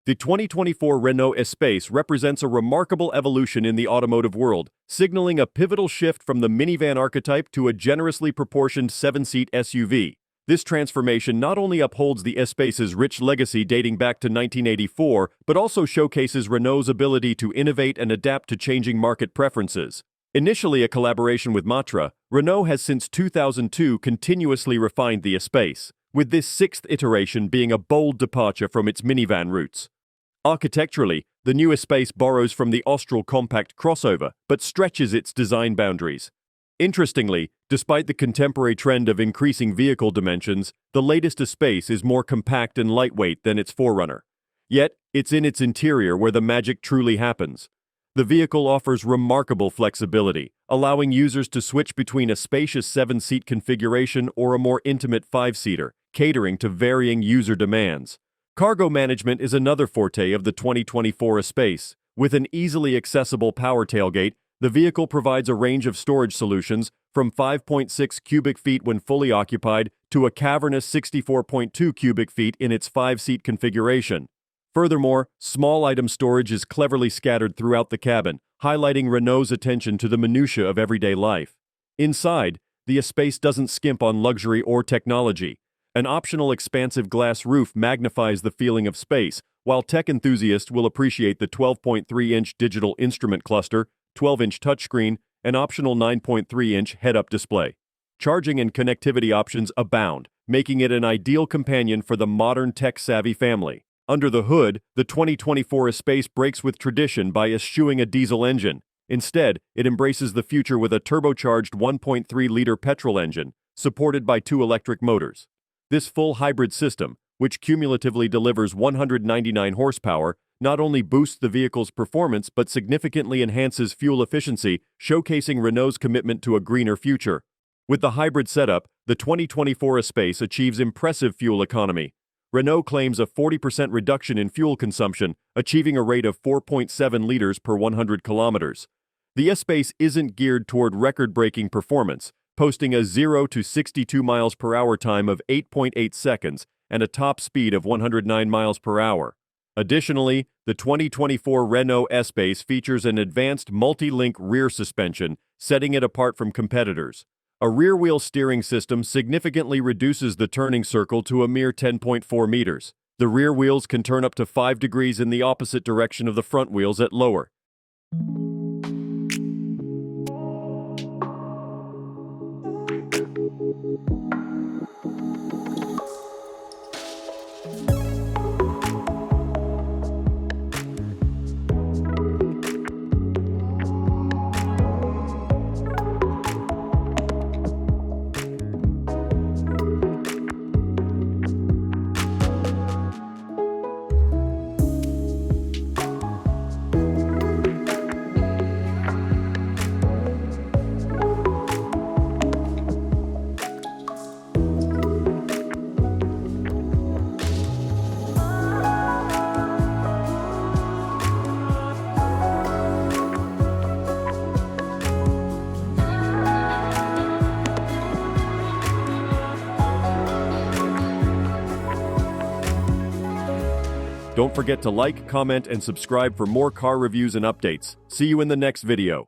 The 2024 Renault Espace represents a remarkable evolution in the automotive world, signaling a pivotal shift from the minivan archetype to a generously proportioned seven-seat SUV. This transformation not only upholds the Espace's rich legacy dating back to 1984, but also showcases Renault's ability to innovate and adapt to changing market preferences. Initially a collaboration with Matra, Renault has since 2002 continuously refined the Espace, with this sixth iteration being a bold departure from its minivan roots. Architecturally, the new Espace borrows from the Austral compact crossover, but stretches its design boundaries. Interestingly, despite the contemporary trend of increasing vehicle dimensions, the latest Espace is more compact and lightweight than its forerunner. Yet, it's in its interior where the magic truly happens. The vehicle offers remarkable flexibility, allowing users to switch between a spacious seven-seat configuration or a more intimate five-seater, catering to varying user demands. Cargo management is another forte of the 2024 Espace. With an easily accessible power tailgate, the vehicle provides a range of storage solutions from 5.6 cubic feet when fully occupied to a cavernous 64.2 cubic feet in its five-seat configuration. Furthermore, small item storage is cleverly scattered throughout the cabin, highlighting Renault's attention to the minutiae of everyday life. Inside, the Espace doesn't skimp on luxury or technology. An optional expansive glass roof magnifies the feeling of space, while tech enthusiasts will appreciate the 12.3-inch digital instrument cluster, 12-inch touchscreen, and optional 9.3-inch head-up display. Charging and connectivity options abound, making it an ideal companion for the modern tech-savvy family. Under the hood, the 2024 Espace breaks with tradition by eschewing a diesel engine. Instead, it embraces the future with a turbocharged 1.3-liter petrol engine, supported by two electric motors. This full hybrid system, which cumulatively delivers 199 horsepower, not only boosts the vehicle's performance but significantly enhances fuel efficiency, showcasing Renault's commitment to a greener future. With the hybrid setup, the 2024 Espace achieves impressive fuel economy. Renault claims a 40% reduction in fuel consumption, achieving a rate of 4.7 liters per 100 kilometers. The Espace isn't geared toward record-breaking performance, posting a 0 to 62 miles per hour time of 8.8 seconds and a top speed of 109 miles per hour. Additionally, the 2024 Renault Espace features an advanced multi-link rear suspension, setting it apart from competitors. A rear-wheel steering system significantly reduces the turning circle to a mere 10.4 meters. The rear wheels can turn up to 5 degrees in the opposite direction of the front wheels at lower. Don't forget to like, comment, and subscribe for more car reviews and updates. See you in the next video.